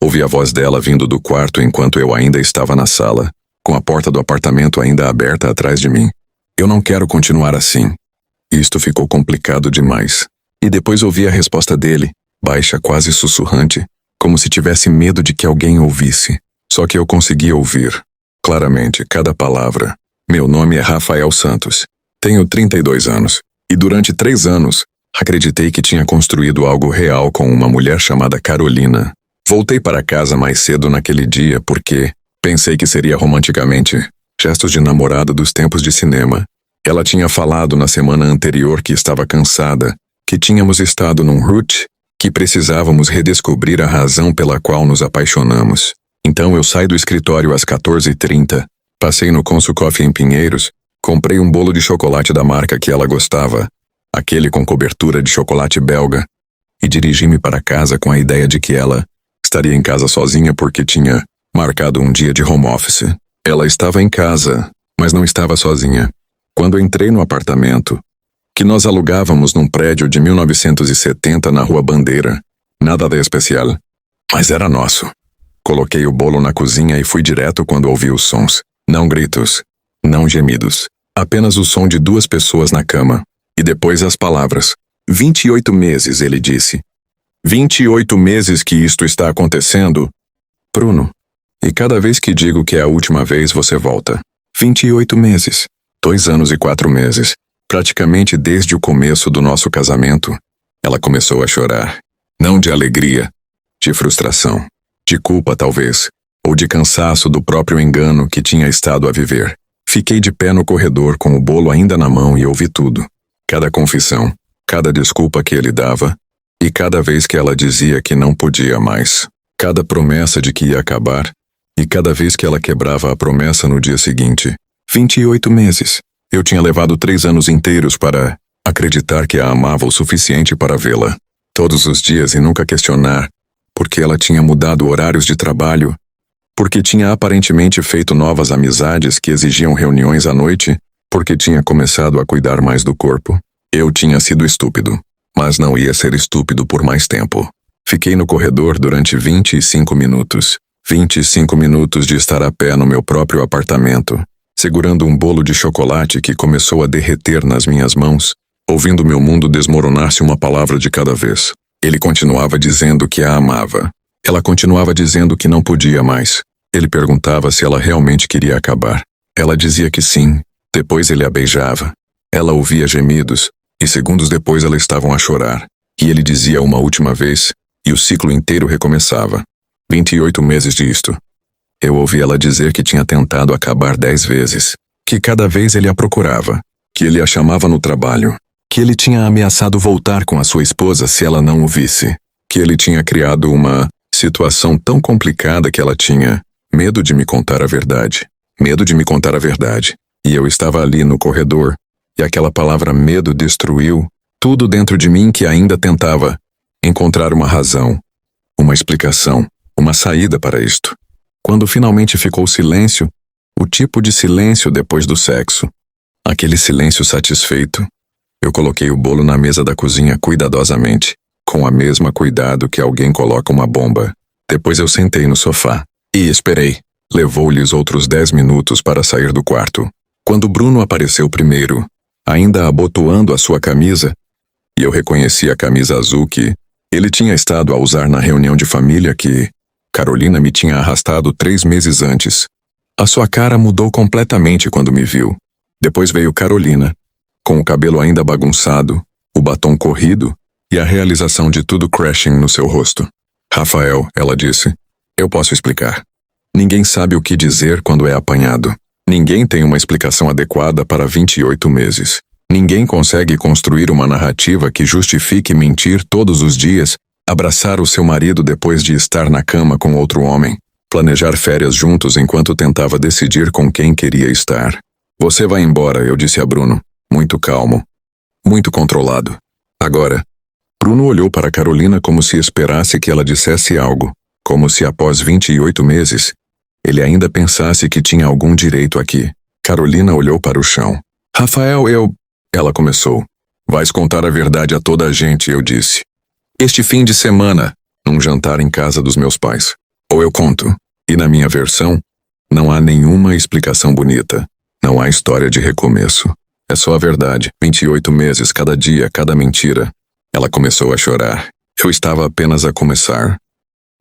Ouvi a voz dela vindo do quarto enquanto eu ainda estava na sala, com a porta do apartamento ainda aberta atrás de mim. Eu não quero continuar assim. Isto ficou complicado demais. E depois ouvi a resposta dele, baixa, quase sussurrante, como se tivesse medo de que alguém ouvisse. Só que eu conseguia ouvir, claramente, cada palavra. Meu nome é Rafael Santos. Tenho 32 anos. E durante 3 anos, acreditei que tinha construído algo real com uma mulher chamada Carolina. Voltei para casa mais cedo naquele dia porque pensei que seria romanticamente gestos de namorada dos tempos de cinema. Ela tinha falado na semana anterior que estava cansada, que tínhamos estado num rut, que precisávamos redescobrir a razão pela qual nos apaixonamos. Então eu saí do escritório às 14h30, passei no Consul Coffee em Pinheiros, comprei um bolo de chocolate da marca que ela gostava, aquele com cobertura de chocolate belga, e dirigi-me para casa com a ideia de que ela estaria em casa sozinha porque tinha marcado um dia de home office. Ela estava em casa, mas não estava sozinha. Quando entrei no apartamento, que nós alugávamos num prédio de 1970 na Rua Bandeira, nada de especial, mas era nosso. Coloquei o bolo na cozinha e fui direto quando ouvi os sons. Não gritos, não gemidos, apenas o som de 2 pessoas na cama. E depois as palavras. 28 meses, ele disse. 28 meses que isto está acontecendo? Bruno, e cada vez que digo que é a última vez você volta. 28 meses. 2 anos e 4 meses. Praticamente desde o começo do nosso casamento. Ela começou a chorar. Não de alegria, de frustração, de culpa talvez, ou de cansaço do próprio engano que tinha estado a viver. Fiquei de pé no corredor com o bolo ainda na mão e ouvi tudo. Cada confissão, cada desculpa que ele dava, e cada vez que ela dizia que não podia mais. Cada promessa de que ia acabar, e cada vez que ela quebrava a promessa no dia seguinte. 28 meses. Eu tinha levado 3 anos inteiros para acreditar que a amava o suficiente para vê-la todos os dias e nunca questionar porque ela tinha mudado horários de trabalho, porque tinha aparentemente feito novas amizades que exigiam reuniões à noite, porque tinha começado a cuidar mais do corpo. Eu tinha sido estúpido, mas não ia ser estúpido por mais tempo. Fiquei no corredor durante 25 minutos. 25 minutos de estar a pé no meu próprio apartamento, segurando um bolo de chocolate que começou a derreter nas minhas mãos, ouvindo meu mundo desmoronar-se uma palavra de cada vez. Ele continuava dizendo que a amava. Ela continuava dizendo que não podia mais. Ele perguntava se ela realmente queria acabar. Ela dizia que sim. Depois ele a beijava. Ela ouvia gemidos, e segundos depois elas estavam a chorar. E ele dizia uma última vez, e o ciclo inteiro recomeçava. 28 meses disto. Eu ouvi ela dizer que tinha tentado acabar 10 vezes, que cada vez ele a procurava, que ele a chamava no trabalho, que ele tinha ameaçado voltar com a sua esposa se ela não o visse, que ele tinha criado uma situação tão complicada que ela tinha medo de me contar a verdade, medo de me contar a verdade. E eu estava ali no corredor, e aquela palavra medo destruiu tudo dentro de mim que ainda tentava encontrar uma razão, uma explicação, uma saída para isto. Quando finalmente ficou silêncio, o tipo de silêncio depois do sexo, aquele silêncio satisfeito, eu coloquei o bolo na mesa da cozinha cuidadosamente, com a mesma cuidado que alguém coloca uma bomba. Depois eu sentei no sofá e esperei. Levou-lhes outros 10 minutos para sair do quarto. Quando Bruno apareceu primeiro, ainda abotoando a sua camisa, e eu reconheci a camisa azul que ele tinha estado a usar na reunião de família que Carolina me tinha arrastado 3 meses antes. A sua cara mudou completamente quando me viu. Depois veio Carolina, com o cabelo ainda bagunçado, o batom corrido e a realização de tudo crashing no seu rosto. Rafael, ela disse, eu posso explicar. Ninguém sabe o que dizer quando é apanhado. Ninguém tem uma explicação adequada para 28 meses. Ninguém consegue construir uma narrativa que justifique mentir todos os dias, abraçar o seu marido depois de estar na cama com outro homem, planejar férias juntos enquanto tentava decidir com quem queria estar. Você vai embora, eu disse a Bruno, muito calmo, muito controlado. Agora, Bruno olhou para Carolina como se esperasse que ela dissesse algo, como se após 28 meses, ele ainda pensasse que tinha algum direito aqui. Carolina olhou para o chão. Rafael, Ela começou. Vais contar a verdade a toda a gente, eu disse. Este fim de semana, num jantar em casa dos meus pais. Ou eu conto. E na minha versão, não há nenhuma explicação bonita. Não há história de recomeço. É só a verdade. 28 meses, cada dia, cada mentira. Ela começou a chorar. Eu estava apenas a começar.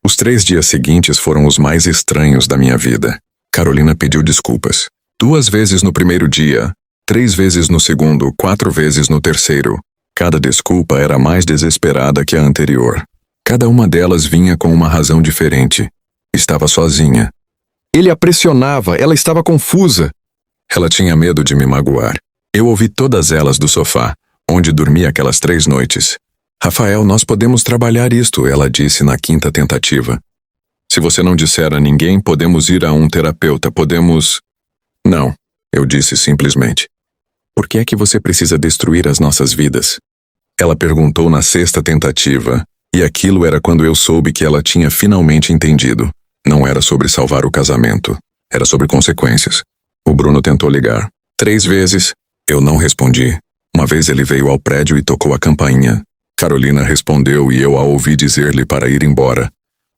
Os 3 dias seguintes foram os mais estranhos da minha vida. Carolina pediu desculpas. 2 vezes no primeiro dia, 3 vezes no segundo, 4 vezes no terceiro. Cada desculpa era mais desesperada que a anterior. Cada uma delas vinha com uma razão diferente. Estava sozinha. Ele a pressionava, ela estava confusa. Ela tinha medo de me magoar. Eu ouvi todas elas do sofá, onde dormi aquelas 3 noites. Rafael, nós podemos trabalhar isto, ela disse na 5ª tentativa. Se você não disser a ninguém, podemos ir a um terapeuta, podemos... Não, eu disse simplesmente. Por que é que você precisa destruir as nossas vidas? Ela perguntou na 6ª tentativa, e aquilo era quando eu soube que ela tinha finalmente entendido. Não era sobre salvar o casamento, era sobre consequências. O Bruno tentou ligar. 3 vezes, eu não respondi. Uma vez ele veio ao prédio e tocou a campainha. Carolina respondeu e eu a ouvi dizer-lhe para ir embora.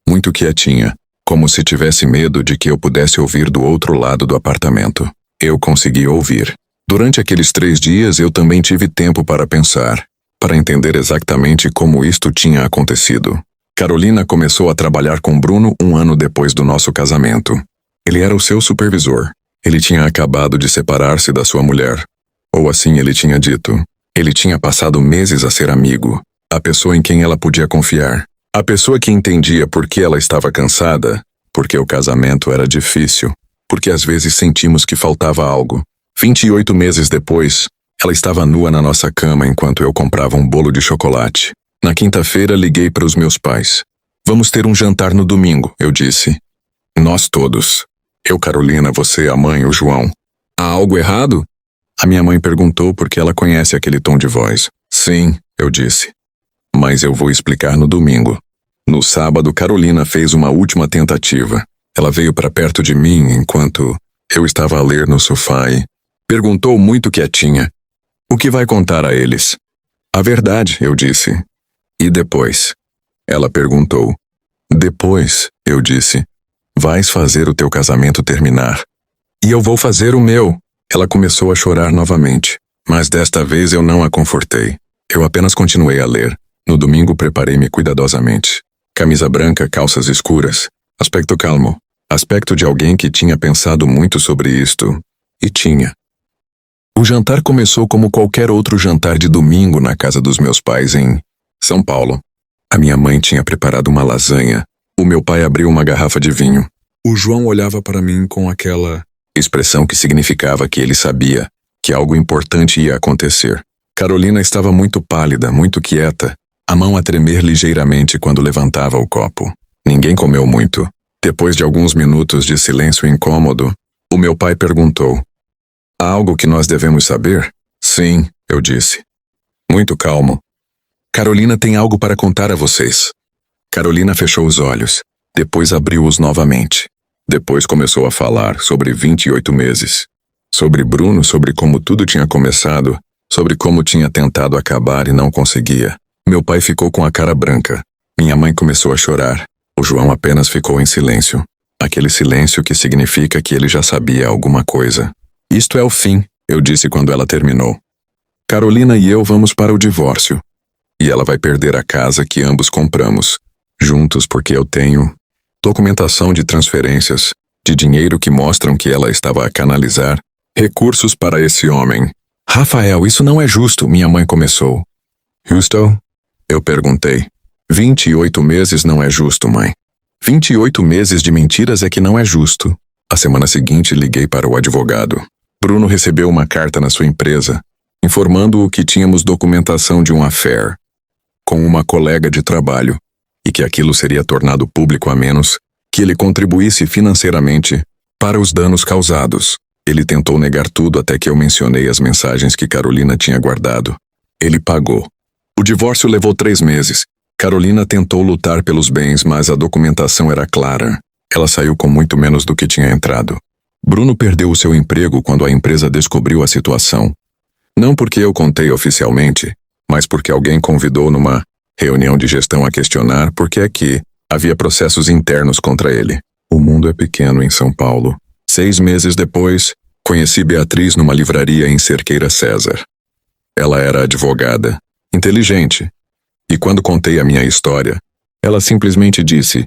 Muito quietinha, como se tivesse medo de que eu pudesse ouvir do outro lado do apartamento. Eu consegui ouvir. Durante aqueles 3 dias eu também tive tempo para pensar, para entender exatamente como isto tinha acontecido. Carolina começou a trabalhar com Bruno 1 ano depois do nosso casamento. Ele era o seu supervisor. Ele tinha acabado de separar-se da sua mulher. Ou assim ele tinha dito. Ele tinha passado meses a ser amigo. A pessoa em quem ela podia confiar. A pessoa que entendia por que ela estava cansada, porque o casamento era difícil, porque às vezes sentimos que faltava algo. 28 meses depois, ela estava nua na nossa cama enquanto eu comprava um bolo de chocolate. Na quinta-feira liguei para os meus pais. Vamos ter um jantar no domingo, eu disse. Nós todos. Eu, Carolina, você, a mãe, o João. Há algo errado? A minha mãe perguntou porque ela conhece aquele tom de voz. Sim, eu disse. Mas eu vou explicar no domingo. No sábado, Carolina fez uma última tentativa. Ela veio para perto de mim enquanto eu estava a ler no sofá e perguntou muito quietinha. O que vai contar a eles? A verdade, eu disse. E depois? Ela perguntou. Depois, eu disse. Vais fazer o teu casamento terminar. E eu vou fazer o meu. Ela começou a chorar novamente. Mas desta vez eu não a confortei. Eu apenas continuei a ler. No domingo preparei-me cuidadosamente. Camisa branca, calças escuras. Aspecto calmo. Aspecto de alguém que tinha pensado muito sobre isto. E tinha. O jantar começou como qualquer outro jantar de domingo na casa dos meus pais em São Paulo. A minha mãe tinha preparado uma lasanha. O meu pai abriu uma garrafa de vinho. O João olhava para mim com aquela expressão que significava que ele sabia que algo importante ia acontecer. Carolina estava muito pálida, muito quieta, a mão a tremer ligeiramente quando levantava o copo. Ninguém comeu muito. Depois de alguns minutos de silêncio incômodo, o meu pai perguntou. Há algo que nós devemos saber? Sim, eu disse. Muito calmo. Carolina tem algo para contar a vocês. Carolina fechou os olhos. Depois abriu-os novamente. Depois começou a falar sobre 28 meses. Sobre Bruno, sobre como tudo tinha começado, sobre como tinha tentado acabar e não conseguia. Meu pai ficou com a cara branca. Minha mãe começou a chorar. O João apenas ficou em silêncio. Aquele silêncio que significa que ele já sabia alguma coisa. Isto é o fim, eu disse quando ela terminou. Carolina e eu vamos para o divórcio. E ela vai perder a casa que ambos compramos, juntos porque eu tenho documentação de transferências, de dinheiro que mostram que ela estava a canalizar recursos para esse homem. Rafael, isso não é justo, minha mãe começou. Justo? Eu perguntei. 28 meses não é justo, mãe. 28 meses de mentiras é que não é justo. A semana seguinte liguei para o advogado. Bruno recebeu uma carta na sua empresa, informando-o que tínhamos documentação de um affair com uma colega de trabalho e que aquilo seria tornado público a menos que ele contribuísse financeiramente para os danos causados. Ele tentou negar tudo até que eu mencionei as mensagens que Carolina tinha guardado. Ele pagou. O divórcio levou 3 meses. Carolina tentou lutar pelos bens, mas a documentação era clara. Ela saiu com muito menos do que tinha entrado. Bruno perdeu o seu emprego quando a empresa descobriu a situação. Não porque eu contei oficialmente, mas porque alguém convidou numa reunião de gestão a questionar por que é que Havia processos internos contra ele. O mundo é pequeno em São Paulo. 6 meses depois, conheci Beatriz numa livraria em Cerqueira César. Ela era advogada, inteligente, e quando contei a minha história, ela simplesmente disse: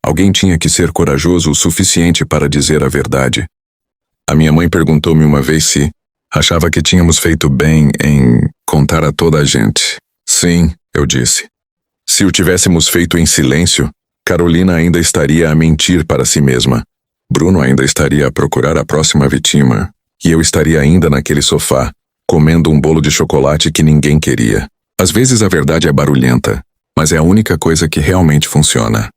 alguém tinha que ser corajoso o suficiente para dizer a verdade. A minha mãe perguntou-me uma vez se achava que tínhamos feito bem em contar a toda a gente. Sim, eu disse. Se o tivéssemos feito em silêncio, Carolina ainda estaria a mentir para si mesma. Bruno ainda estaria a procurar a próxima vítima, e eu estaria ainda naquele sofá, comendo um bolo de chocolate que ninguém queria. Às vezes a verdade é barulhenta, mas é a única coisa que realmente funciona.